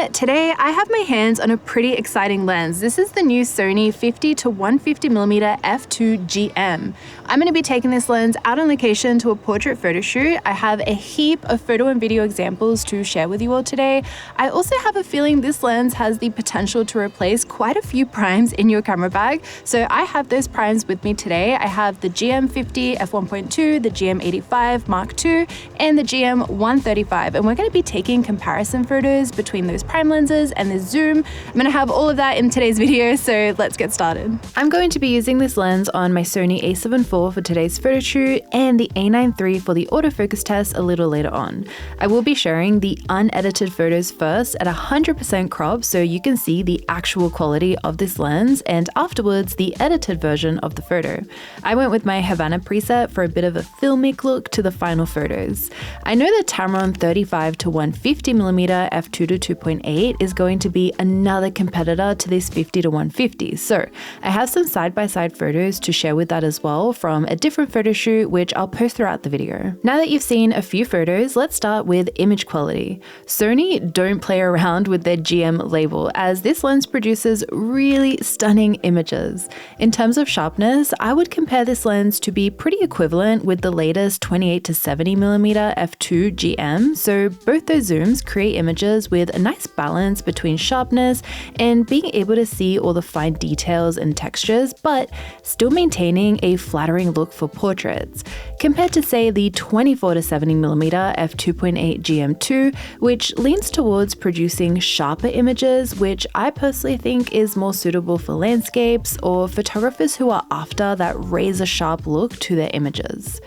everyone! Today I have my hands on a pretty exciting lens. This is the new Sony 50-150mm f2 GM. I'm going to be taking this lens out on location to a portrait photo shoot. I have a heap of photo and video examples to share with you all today. I also have a feeling this lens has the potential to replace quite a few primes in your camera bag. So I have those primes with me today. I have the GM50 f1.2, the GM85 Mark II, and the GM135. And we're going to be taking comparison photos between those prime lenses and the zoom. I'm going to have all of that in today's video, so let's get started. I'm going to be using this lens on my Sony A7IV for today's photo shoot and the A9III for the autofocus test a little later on. I will be sharing the unedited photos first at 100% crop so you can see the actual quality of this lens, and afterwards the edited version of the photo. I went with my Havana preset for a bit of a filmic look to the final photos. I know the Tamron 35-150mm f2.2.8 is going to be another competitor to this 50-150, so I have some side-by-side photos to share with that as well from a different photo shoot, which I'll post throughout the video. Now that you've seen a few photos, let's start with image quality. Sony don't play around with their GM label, as this lens produces really stunning images. In terms of sharpness, I would compare this lens to be pretty equivalent with the latest 28-70mm f2 GM, so both those zooms create images with a nice balance between sharpness and being able to see all the fine details and textures, but still maintaining a flattering look for portraits, compared to say the 24-70mm f2.8 GM2, which leans towards producing sharper images, which I personally think is more suitable for landscapes or photographers who are after that razor sharp look to their images.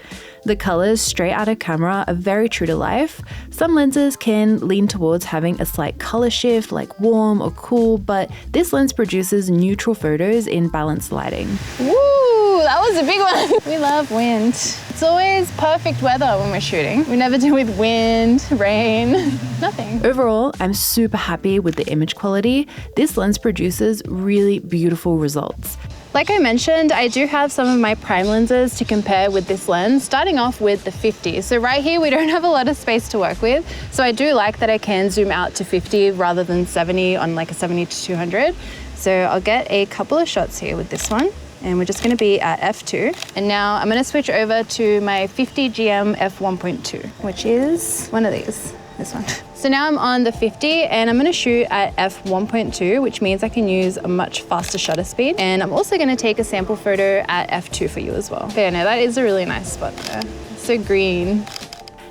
The colors straight out of camera are very true to life. Some lenses can lean towards having a slight color shift like warm or cool, but this lens produces neutral photos in balanced lighting. Woo, that was a big one. We love wind. It's always perfect weather when we're shooting. We never deal with wind, rain, nothing. Overall, I'm super happy with the image quality. This lens produces really beautiful results. Like I mentioned, I do have some of my prime lenses to compare with this lens, starting off with the 50. So right here, we don't have a lot of space to work with. So I do like that I can zoom out to 50 rather than 70 on like a 70-200. So I'll get a couple of shots here with this one. And we're just gonna be at f2. And now I'm gonna switch over to my 50 GM f1.2, which is one of these, this one. So now I'm on the 50 and I'm gonna shoot at f1.2, which means I can use a much faster shutter speed. And I'm also gonna take a sample photo at f2 for you as well. But yeah, no, that is a really nice spot there. So green.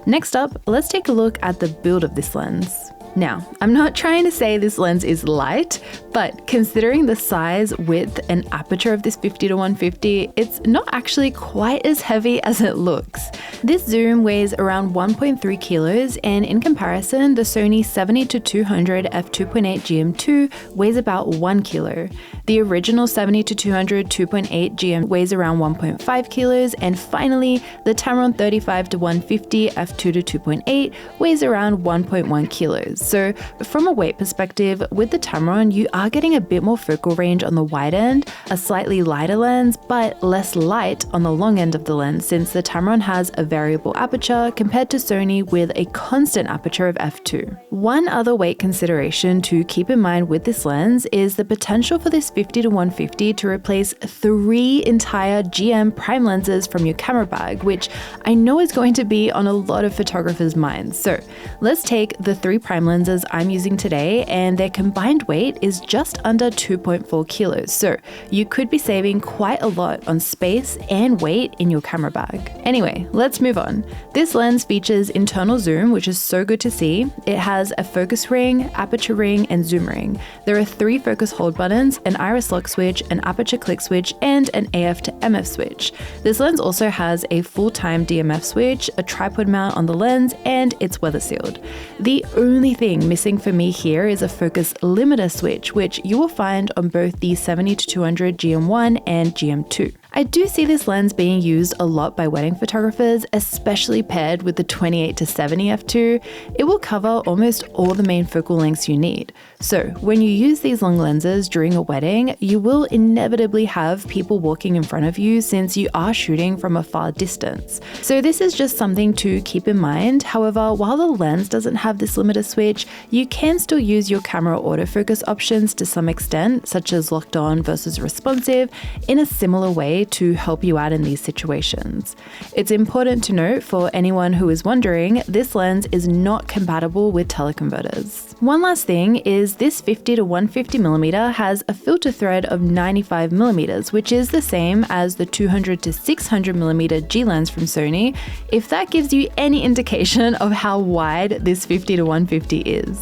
Next up, let's take a look at the build of this lens. Now, I'm not trying to say this lens is light, but considering the size, width, and aperture of this 50-150, it's not actually quite as heavy as it looks. This zoom weighs around 1.3 kilos, and in comparison, the Sony 70-200 f2.8 GM2 weighs about 1 kilo. The original 70-200 2.8 GM weighs around 1.5 kilos, and finally, the Tamron 35-150 f2.2.8 weighs around 1.1 kilos. So from a weight perspective, with the Tamron, you are getting a bit more focal range on the wide end, a slightly lighter lens, but less light on the long end of the lens, since the Tamron has a variable aperture compared to Sony with a constant aperture of f2. One other weight consideration to keep in mind with this lens is the potential for this 50-150 to replace 3 entire GM prime lenses from your camera bag, which I know is going to be on a lot of photographers' minds. So let's take the 3 prime lenses I'm using today, and their combined weight is just under 2.4 kilos, so you could be saving quite a lot on space and weight in your camera bag. Anyway, let's move on. This lens features internal zoom, which is so good to see. It has a focus ring, aperture ring, and zoom ring. There are 3 focus hold buttons, an iris lock switch, an aperture click switch, and an AF to MF switch. This lens also has a full-time DMF switch, a tripod mount on the lens, and it's weather sealed. The only thing missing for me here is a focus limiter switch, which you will find on both the 70-200 GM1 and GM2. I do see this lens being used a lot by wedding photographers, especially paired with the 28-70 f2. It will cover almost all the main focal lengths you need. So when you use these long lenses during a wedding, you will inevitably have people walking in front of you since you are shooting from a far distance. So this is just something to keep in mind. However, while the lens doesn't have this limiter switch, you can still use your camera autofocus options to some extent, such as locked on versus responsive, in a similar way to help you out in these situations. It's important to note for anyone who is wondering, this lens is not compatible with teleconverters. One last thing is this 50-150mm has a filter thread of 95mm, which is the same as the 200-600mm G lens from Sony, if that gives you any indication of how wide this 50-150 is.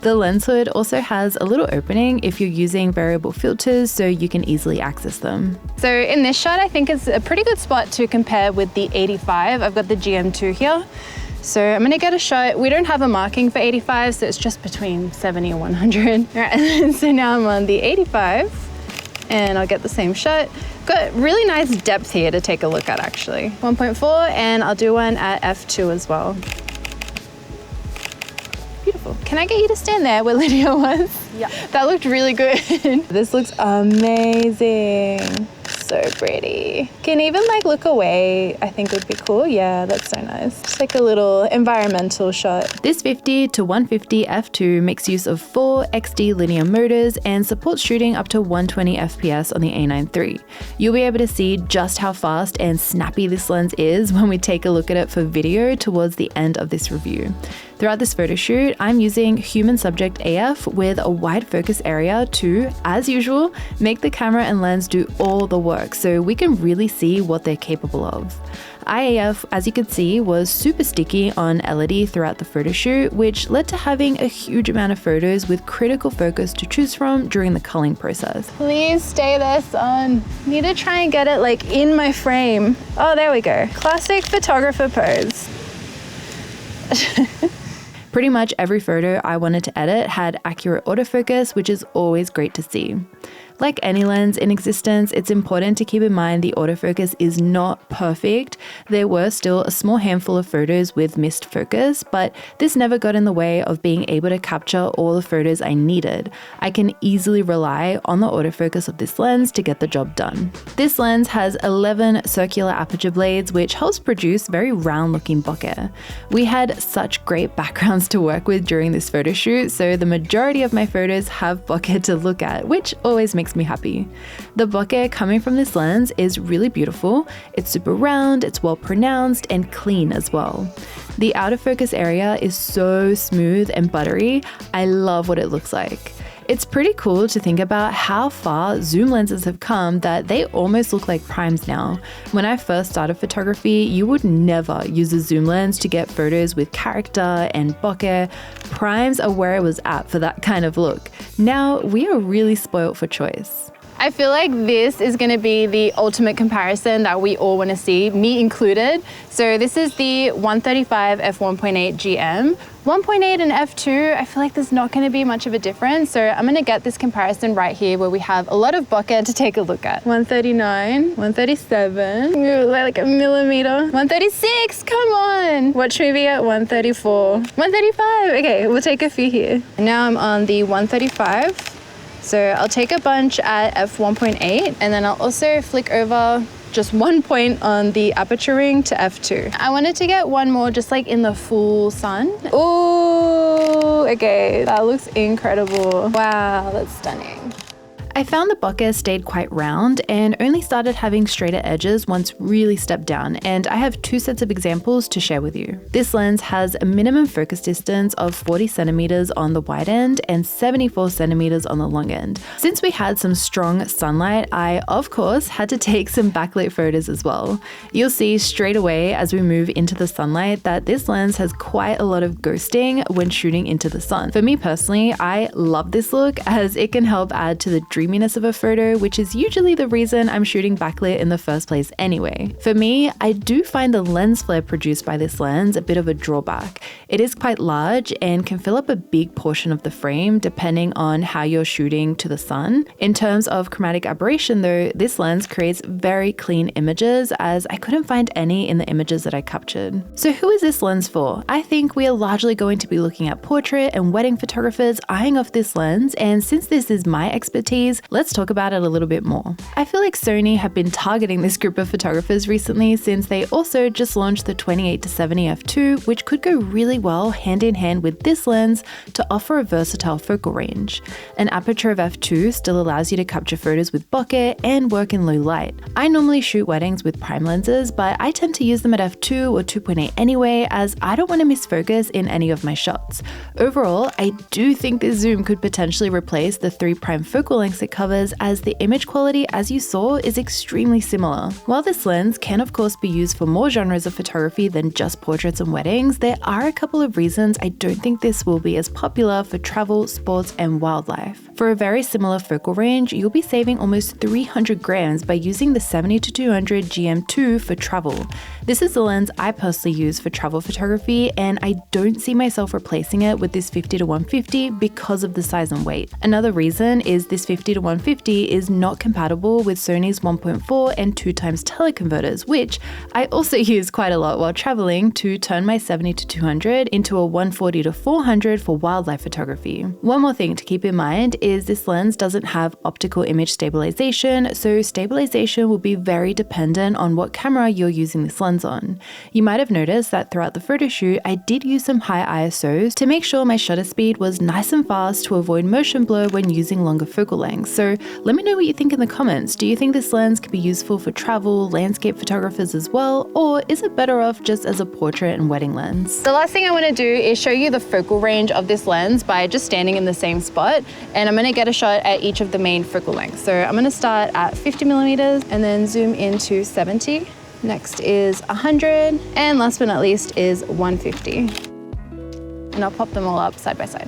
The lens hood also has a little opening if you're using variable filters so you can easily access them. So in this shot, I think it's a pretty good spot to compare with the 85. I've got the GM2 here. So I'm gonna get a shot. We don't have a marking for 85, so it's just between 70 and 100. All right, so now I'm on the 85 and I'll get the same shot. Got really nice depth here to take a look at actually. 1.4, and I'll do one at f2 as well. Beautiful. Can I get you to stand there where Lydia was? Yeah. That looked really good. This looks amazing. So pretty. Can even like look away, I think would be cool. Yeah, that's so nice. Just like a little environmental shot. This 50-150 f2 makes use of 4 XD linear motors and supports shooting up to 120 FPS on the A9III. You'll be able to see just how fast and snappy this lens is when we take a look at it for video towards the end of this review. Throughout this photo shoot, I'm using human subject AF with a wide focus area to, as usual, make the camera and lens do all the work so we can really see what they're capable of. IAF, as you can see, was super sticky on LED throughout the photo shoot, which led to having a huge amount of photos with critical focus to choose from during the culling process. Please stay there, son. Need to try and get it like in my frame. Oh, there we go. Classic photographer pose. Pretty much every photo I wanted to edit had accurate autofocus, which is always great to see. Like any lens in existence, it's important to keep in mind the autofocus is not perfect. There were still a small handful of photos with missed focus, but this never got in the way of being able to capture all the photos I needed. I can easily rely on the autofocus of this lens to get the job done. This lens has 11 circular aperture blades, which helps produce very round looking bokeh. We had such great backgrounds to work with during this photo shoot, so the majority of my photos have bokeh to look at, which always makes me happy. The bokeh coming from this lens is really beautiful. It's super round, it's well pronounced, and clean as well. The out of focus area is so smooth and buttery. I love what it looks like. It's pretty cool to think about how far zoom lenses have come that they almost look like primes now. When I first started photography, you would never use a zoom lens to get photos with character and bokeh. Primes are where it was at for that kind of look. Now we are really spoiled for choice. I feel like this is going to be the ultimate comparison that we all want to see, me included. So this is the 135 f1.8 GM. 1.8 and f2, I feel like there's not going to be much of a difference. So I'm going to get this comparison right here where we have a lot of bokeh to take a look at. 139, 137, like a millimeter. 136, come on. Watch me be at 134. 135, okay, we'll take a few here. And now I'm on the 135. So I'll take a bunch at f1.8 and then I'll also flick over just 1 point on the aperture ring to f2. I wanted to get one more just like in the full sun. Ooh, okay, that looks incredible. Wow, that's stunning. I found the bokeh stayed quite round and only started having straighter edges once really stepped down, and I have 2 sets of examples to share with you. This lens has a minimum focus distance of 40 centimeters on the wide end and 74 centimeters on the long end. Since we had some strong sunlight, I of course had to take some backlit photos as well. You'll see straight away as we move into the sunlight that this lens has quite a lot of ghosting when shooting into the sun. For me personally, I love this look as it can help add to the dreamy zoominess of a photo, which is usually the reason I'm shooting backlit in the first place anyway. For me, I do find the lens flare produced by this lens a bit of a drawback. It is quite large and can fill up a big portion of the frame depending on how you're shooting to the sun. In terms of chromatic aberration though, this lens creates very clean images, as I couldn't find any in the images that I captured. So who is this lens for? I think we are largely going to be looking at portrait and wedding photographers eyeing off this lens, and since this is my expertise, let's talk about it a little bit more. I feel like Sony have been targeting this group of photographers recently, since they also just launched the 28-70 f2, which could go really well hand in hand with this lens to offer a versatile focal range. An aperture of f2 still allows you to capture photos with bokeh and work in low light. I normally shoot weddings with prime lenses, but I tend to use them at f2 or 2.8 anyway, as I don't want to miss focus in any of my shots. Overall, I do think this zoom could potentially replace the 3' focal lengths it covers, as the image quality, as you saw, is extremely similar. While this lens can of course be used for more genres of photography than just portraits and weddings, there are a couple of reasons I don't think this will be as popular for travel, sports, and wildlife. For a very similar focal range, you'll be saving almost 300 grams by using the 70-200 GM2 for travel. This is the lens I personally use for travel photography, and I don't see myself replacing it with this 50-150 because of the size and weight. Another reason is this 50-150 is not compatible with Sony's 1.4 and 2x teleconverters, which I also use quite a lot while traveling to turn my 70-200 into a 140-400 for wildlife photography. One more thing to keep in mind is this lens doesn't have optical image stabilization, so stabilization will be very dependent on what camera you're using this lens on. You might have noticed that throughout the photo shoot, I did use some high ISOs to make sure my shutter speed was nice and fast to avoid motion blur when using longer focal lengths. So let me know what you think in the comments. Do you think this lens could be useful for travel, landscape photographers as well, or is it better off just as a portrait and wedding lens? The last thing I want to do is show you the focal range of this lens by just standing in the same spot, and I'm going to get a shot at each of the main focal lengths. So I'm going to start at 50mm and then zoom into 70. Next is 100, and last but not least is 150. And I'll pop them all up side by side.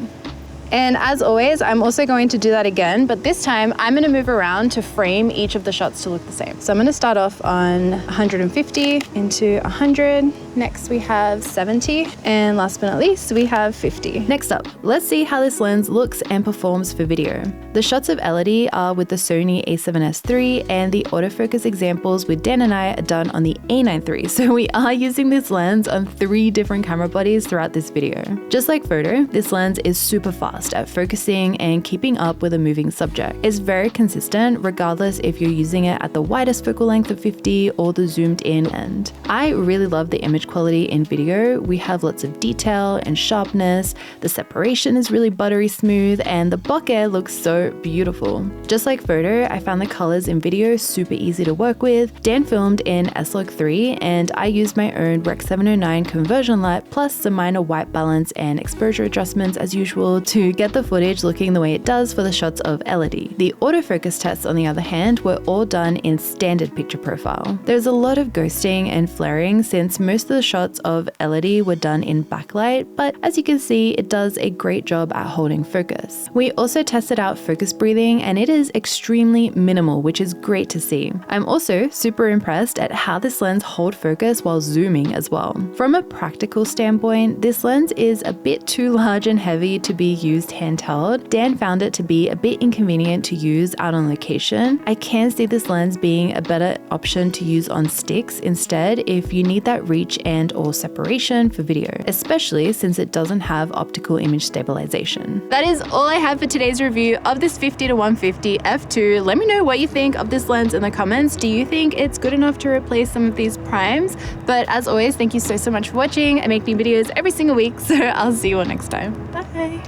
And as always, I'm also going to do that again, but this time I'm going to move around to frame each of the shots to look the same. So I'm going to start off on 150 into 100. Next we have 70, and last but not least we have 50. Next up, let's see how this lens looks and performs for video. The shots of Elodie are with the Sony A7S III, and the autofocus examples with Dan and I are done on the A9III, so we are using this lens on 3 different camera bodies throughout this video. Just like photo, this lens is super fast at focusing and keeping up with a moving subject. It's very consistent regardless if you're using it at the widest focal length of 50 or the zoomed in end. I really love the image quality in video. We have lots of detail and sharpness, the separation is really buttery smooth, and the bokeh looks so beautiful. Just like photo, I found the colors in video super easy to work with. Dan filmed in S-Log3, and I used my own Rec 709 conversion light plus some minor white balance and exposure adjustments as usual to get the footage looking the way it does for the shots of Elodie. The autofocus tests, on the other hand, were all done in standard picture profile. There's a lot of ghosting and flaring since most of the shots of Elodie were done in backlight, but as you can see, it does a great job at holding focus. We also tested out focus breathing, and it is extremely minimal, which is great to see. I'm also super impressed at how this lens holds focus while zooming as well. From a practical standpoint, this lens is a bit too large and heavy to be used handheld. Dan found it to be a bit inconvenient to use out on location. I can see this lens being a better option to use on sticks instead if you need that reach and or separation for video, especially since it doesn't have optical image stabilization. That is all I have for today's review of this 50-150 f2. Let me know what you think of this lens in the comments. Do you think it's good enough to replace some of these primes? But as always, thank you so much for watching. I make new videos every single week, so I'll see you all next time. Bye.